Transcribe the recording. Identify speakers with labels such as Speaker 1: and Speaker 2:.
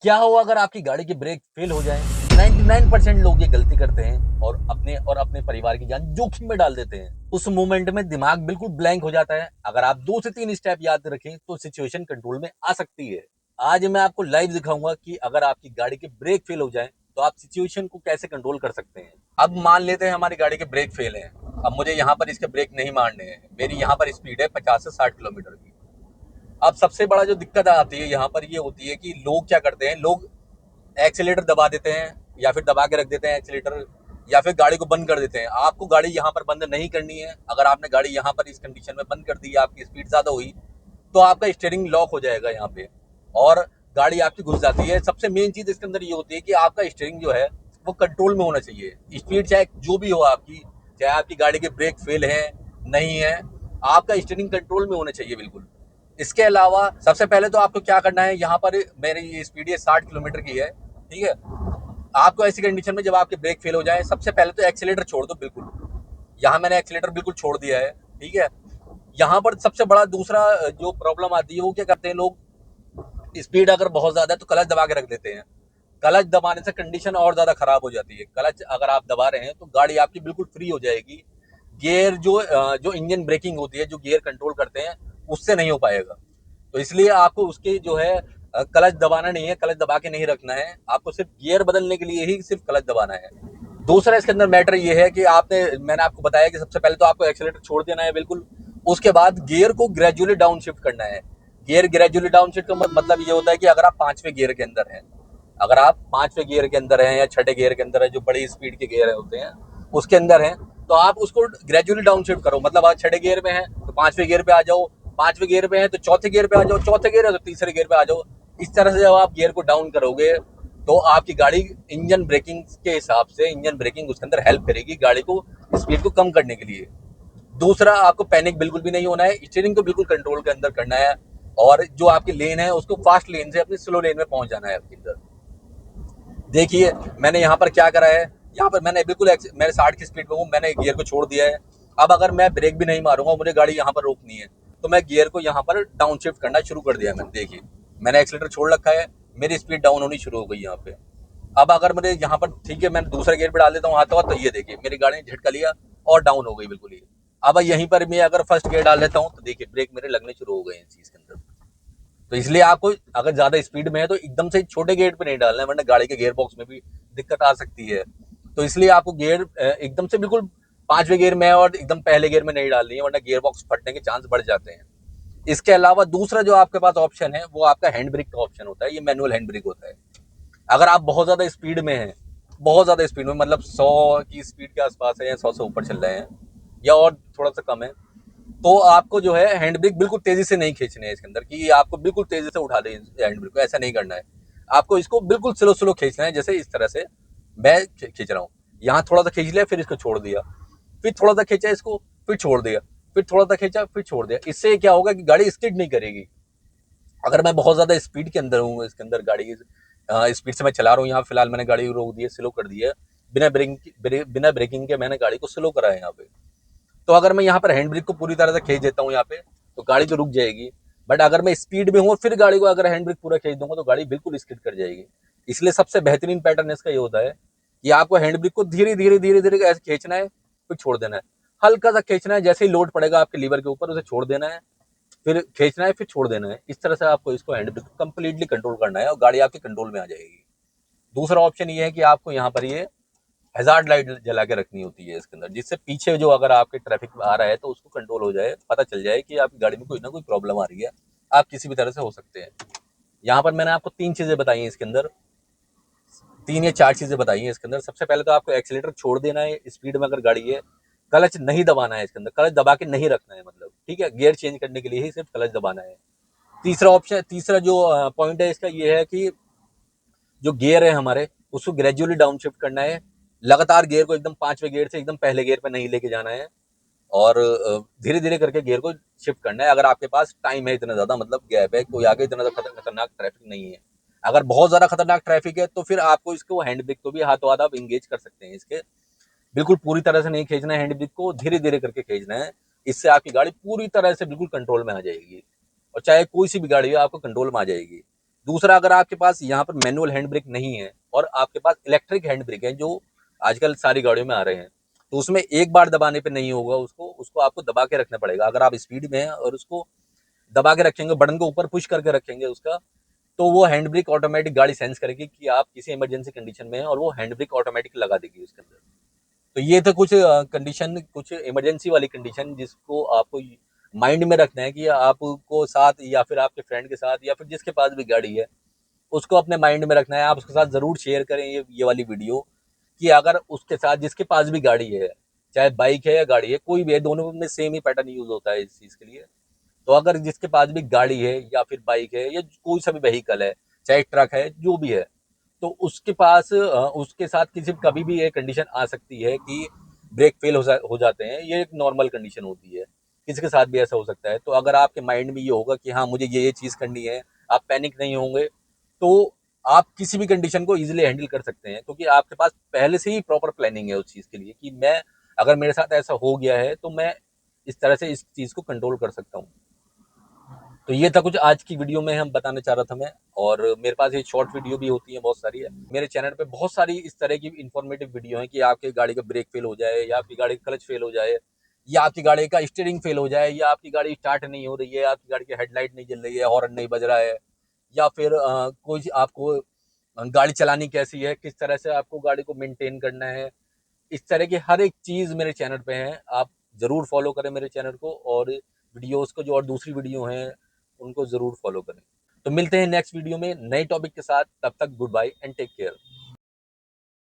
Speaker 1: क्या हो अगर आपकी गाड़ी की ब्रेक फेल हो जाए? 99% लोग ये गलती करते हैं और अपने परिवार की जान जोखिम में डाल देते हैं। उस मोमेंट में दिमाग बिल्कुल ब्लैंक हो जाता है। अगर आप 2 से 3 स्टेप याद रखें तो सिचुएशन कंट्रोल में आ सकती है। आज मैं आपको लाइव दिखाऊंगा कि अगर आपकी गाड़ी की ब्रेक फेल हो जाए तो आप सिचुएशन को कैसे कंट्रोल कर सकते हैं। अब मान लेते हैं हमारी गाड़ी के ब्रेक फेल हैं। अब मुझे यहाँ पर इसके ब्रेक नहीं मारने हैं। मेरी यहाँ पर स्पीड है 50 से 60 किलोमीटर की। अब सबसे बड़ा जो दिक्कत आती है यहाँ पर ये होती है कि लोग क्या करते हैं, लोग एक्सीलेटर दबा देते हैं या फिर दबा के रख देते हैं एक्सीलेटर, या फिर गाड़ी को बंद कर देते हैं। आपको गाड़ी यहाँ पर बंद नहीं करनी है। अगर आपने गाड़ी यहाँ पर इस कंडीशन में बंद कर दी, आपकी स्पीड ज़्यादा हुई, तो आपका स्टीयरिंग लॉक हो जाएगा यहाँ पे और गाड़ी आपकी घुस जाती है। सबसे मेन चीज़ इसके अंदर ये होती है कि आपका स्टीयरिंग जो है वो कंट्रोल में होना चाहिए। स्पीड चाहे जो भी हो आपकी, चाहे आपकी गाड़ी के ब्रेक फेल है नहीं है, आपका स्टीयरिंग कंट्रोल में होना चाहिए बिल्कुल। इसके अलावा सबसे पहले तो आपको क्या करना है, यहाँ पर मेरी स्पीड ये 60 किलोमीटर की है, ठीक है। आपको ऐसी कंडीशन में जब आपके ब्रेक फेल हो जाए, सबसे पहले तो एक्सीलेटर छोड़ दो बिल्कुल। यहाँ मैंने एक्सीलेटर बिल्कुल छोड़ दिया है, ठीक है। यहाँ पर सबसे बड़ा दूसरा जो प्रॉब्लम आती है वो क्या करते हैं लोग, स्पीड अगर बहुत ज्यादा है तो क्लच दबा के रख देते हैं। क्लच दबाने से कंडीशन और ज्यादा खराब हो जाती है। क्लच अगर आप दबा रहे हैं तो गाड़ी आपकी बिल्कुल फ्री हो जाएगी। गियर जो इंजन ब्रेकिंग होती है, जो गियर कंट्रोल करते हैं, उससे नहीं हो पाएगा। तो इसलिए आपको उसके जो है क्लच दबाना नहीं है, क्लच दबा के नहीं रखना है। आपको सिर्फ गियर बदलने के लिए ही सिर्फ क्लच दबाना है। दूसरा इसके अंदर मैटर ये है कि मैंने आपको बताया कि सबसे पहले तो आपको एक्सीलेटर छोड़ देना है बिल्कुल। उसके बाद गियर को ग्रेजुअली डाउन शिफ्ट करना है। गियर ग्रेजुअली डाउन शिफ्ट का मतलब ये होता है कि अगर आप 5वें गियर के अंदर हैं, अगर आप 5वें गियर के अंदर हैं या 6ठे गियर के अंदर है, जो बड़ी स्पीड के गियर होते हैं उसके अंदर हैं, तो आप उसको ग्रेजुअली डाउन शिफ्ट करो। मतलब आप 6ठे गियर में हैं तो 5वें गियर पे आ जाओ, 5वें गियर पे हैं तो 4थे गियर पे आ जाओ, 4थे गियर है तो 3रे गियर पे आ जाओ। इस तरह से जब आप गियर को डाउन करोगे तो आपकी गाड़ी इंजन ब्रेकिंग के हिसाब से, इंजन ब्रेकिंग उसके अंदर हेल्प करेगी गाड़ी को स्पीड को कम करने के लिए। दूसरा, आपको पैनिक बिल्कुल भी नहीं होना है। स्टीयरिंग को बिल्कुल कंट्रोल के अंदर करना है और जो आपकी लेन है उसको फास्ट लेन से अपनी स्लो लेन में पहुंच जाना है आपके अंदर। देखिए मैंने यहाँ पर क्या करा है, यहाँ पर मैंने बिल्कुल मैंने 60 की स्पीड पे हूँ, मैंने गियर को छोड़ दिया है। अब अगर मैं ब्रेक भी नहीं मारूंगा, मुझे गाड़ी यहाँ पर रोकनी है, तो मैं गियर को यहाँ पर डाउन शिफ्ट करना शुरू कर दिया मैंने। देखिए मैंने एक्सीलेटर छोड़ रखा है, मेरी स्पीड डाउन होनी शुरू हो गई यहाँ पे। अब अगर मुझे यहाँ पर, ठीक है, मैं दूसरे गियर पे डाल देता हूँ हाथ तो ये देखिए मेरी गाड़ी ने झटका लिया और डाउन हो गई बिल्कुल ही। अब यहीं पर मैं अगर फर्स्ट गियर डाल देता हूँ तो देखिए ब्रेक मेरे लगने शुरू हो गए हैं इस चीज के अंदर। तो इसलिए आपको अगर ज्यादा स्पीड में है तो एकदम से छोटे गेयर पे नहीं डालना है, वरना गाड़ी के गियर बॉक्स में भी दिक्कत आ सकती है। तो इसलिए आपको गियर एकदम से बिल्कुल 5वें गियर में और एकदम पहले गियर में नहीं डालनी है, वरना गियर बॉक्स फटने के चांस बढ़ जाते हैं। इसके अलावा दूसरा जो आपके पास ऑप्शन है वो आपका हैंड ब्रेक का ऑप्शन होता है। ये मैनुअल हैंड ब्रेक होता है। अगर आप बहुत ज्यादा स्पीड में हैं, बहुत ज्यादा स्पीड में मतलब 100 की स्पीड के आसपास है या 100 से ऊपर चल रहे हैं या और थोड़ा सा कम है, तो आपको जो है हैंड ब्रेक बिल्कुल तेजी से नहीं खींचने है इसके अंदर कि आपको बिल्कुल तेजी से उठा दे हैंड ब्रेक को, ऐसा नहीं करना है। आपको इसको बिल्कुल स्लो स्लो खींचना है, जैसे इस तरह से मैं खींच रहा हूँ। यहाँ थोड़ा सा खींच लिया, फिर इसको छोड़ दिया, फिर थोड़ा सा खींचा इसको, फिर छोड़ दिया, फिर थोड़ा सा खींचा, फिर छोड़ दिया। इससे क्या होगा कि गाड़ी स्किड नहीं करेगी। अगर मैं बहुत ज्यादा स्पीड के अंदर हूँ, इसके अंदर गाड़ी स्पीड से मैं चला रहा हूँ, यहाँ फिलहाल मैंने गाड़ी रोक दी है, स्लो कर दी है, बिना ब्रेकिंग के मैंने गाड़ी को स्लो करा है यहाँ पे। तो अगर मैं यहाँ पर हैंड ब्रेक को पूरी तरह से खींच देता हूँ यहाँ पे, तो गाड़ी तो रुक जाएगी। बट अगर मैं स्पीड में हूँ और फिर गाड़ी को अगर हैंड ब्रेक पूरा खींच दूंगा तो गाड़ी बिल्कुल स्किड कर जाएगी। इसलिए सबसे बेहतरीन पैटर्न इसका ये होता है कि आपको हैंड ब्रेक को धीरे धीरे धीरे धीरे ऐसे खींचना है, फिर छोड़ देना है। हल्का सा खींचना है, जैसे ही लोड पड़ेगा आपके लीवर के ऊपर उसे छोड़ देना है, फिर खींचना है, फिर छोड़ देना है। इस तरह से आपको इसको हैंड ब्रेक को कंप्लीटली कंट्रोल करना है और गाड़ी आपके कंट्रोल में आ जाएगी। दूसरा ऑप्शन ये है कि आपको यहाँ पर ये हैजार्ड लाइट जला के रखनी होती है इसके अंदर, जिससे पीछे जो अगर आपके ट्रैफिक में आ रहा है तो उसको कंट्रोल हो जाए, पता चल जाए कि आपकी गाड़ी में कोई ना कोई प्रॉब्लम आ रही है, आप किसी भी तरह से हो सकते हैं। यहाँ पर मैंने आपको 3 चीजें बताई हैं इसके अंदर, 3 या 4 चीजें बताई हैं इसके अंदर। सबसे पहले तो आपको एक्सीलेटर छोड़ देना है स्पीड में अगर गाड़ी है। क्लच नहीं दबाना है इसके अंदर, क्लच दबा के नहीं रखना है, मतलब ठीक है, गियर चेंज करने के लिए ही सिर्फ क्लच दबाना है। तीसरा जो पॉइंट है इसका ये है कि जो गियर है हमारे, उसको ग्रेजुअली डाउन शिफ्ट करना है। लगातार गियर को एकदम 5वें गियर से एकदम पहले गियर पे नहीं लेके जाना है और धीरे धीरे करके गियर को शिफ्ट करना है। अगर आपके पास टाइम है, इतना ज्यादा मतलब गैप है, कोई आगे इतना ज्यादा खतरनाक ट्रैफिक नहीं है। अगर बहुत ज्यादा खतरनाक ट्रैफिक है तो फिर आपको इसको हैंड ब्रेक को भी हाथों हाथ आप इंगेज कर सकते हैं इसके। बिल्कुल पूरी तरह से नहीं खींचना है, हैंड ब्रेक को धीरे धीरे करके खींचना है। इससे आपकी गाड़ी पूरी तरह से बिल्कुल कंट्रोल में आ जाएगी और चाहे कोई सी भी गाड़ी हो आपको कंट्रोल में आ जाएगी। दूसरा, अगर आपके पास यहाँ पर मैनुअल हैंड ब्रेक नहीं है और आपके पास इलेक्ट्रिक हैंड ब्रेक है, जो आजकल सारी गाड़ियों में आ रहे हैं, तो उसमें एक बार दबाने पे नहीं होगा, उसको उसको आपको दबा के रखना पड़ेगा। अगर आप स्पीड में हैं और उसको दबा के रखेंगे, बटन को ऊपर पुश करके रखेंगे उसका, तो वो हैंड ब्रेक ऑटोमेटिक गाड़ी सेंस करेगी कि आप किसी इमरजेंसी कंडीशन में हैं, और वो हैंड ब्रेक ऑटोमेटिक लगा देगी उसके अंदर। तो ये था कुछ कंडीशन, कुछ इमरजेंसी वाली कंडीशन जिसको आपको माइंड में रखना है कि आपको साथ, या फिर आपके फ्रेंड के साथ, या फिर जिसके पास भी गाड़ी है, उसको अपने माइंड में रखना है। आप उसके साथ ज़रूर शेयर करें ये वाली वीडियो, कि अगर उसके साथ, जिसके पास भी गाड़ी है, चाहे बाइक है या गाड़ी है, कोई भी है, दोनों में सेम ही पैटर्न यूज़ होता है इस चीज़ के लिए। तो अगर जिसके पास भी गाड़ी है या फिर बाइक है या कोई सा भी व्हीकल है, चाहे ट्रक है, जो भी है, तो उसके पास उसके साथ किसी कभी भी ये कंडीशन आ सकती है कि ब्रेक फेल हो जाते हैं। ये एक नॉर्मल कंडीशन होती है, किसी के साथ भी ऐसा हो सकता है। तो अगर आपके माइंड में ये होगा कि हाँ, मुझे ये चीज़ करनी है, आप पैनिक नहीं होंगे, तो आप किसी भी कंडीशन को इजीली हैंडल कर सकते हैं, क्योंकि आपके पास पहले से ही प्रॉपर प्लानिंग है उस चीज़ के लिए, कि मैं, अगर मेरे साथ ऐसा हो गया है तो मैं इस तरह से इस चीज़ को कंट्रोल कर सकता हूँ। तो ये था कुछ आज की वीडियो में हम बताना चाह रहा था मैं। और मेरे पास ये शॉर्ट वीडियो भी होती है बहुत सारी है मेरे चैनल पे, बहुत सारी इस तरह की इंफॉर्मेटिव वीडियो है, कि आपकी गाड़ी का ब्रेक फेल हो जाए, या आपकी गाड़ी का क्लच फेल हो जाए, या आपकी गाड़ी का स्टीयरिंग फेल हो जाए, या आपकी गाड़ी स्टार्ट नहीं हो रही है, आपकी गाड़ी की हेडलाइट नहीं जल रही है, हॉर्न नहीं बज रहा है, या फिर कोई आपको गाड़ी चलानी कैसी है, किस तरह से आपको गाड़ी को मेंटेन करना है, इस तरह की हर एक चीज़ मेरे चैनल पे है। आप ज़रूर फॉलो करें मेरे चैनल को, और वीडियोस को, जो और दूसरी वीडियो हैं, उनको ज़रूर फॉलो करें। तो मिलते हैं नेक्स्ट वीडियो में नए टॉपिक के साथ। तब तक goodbye and take care.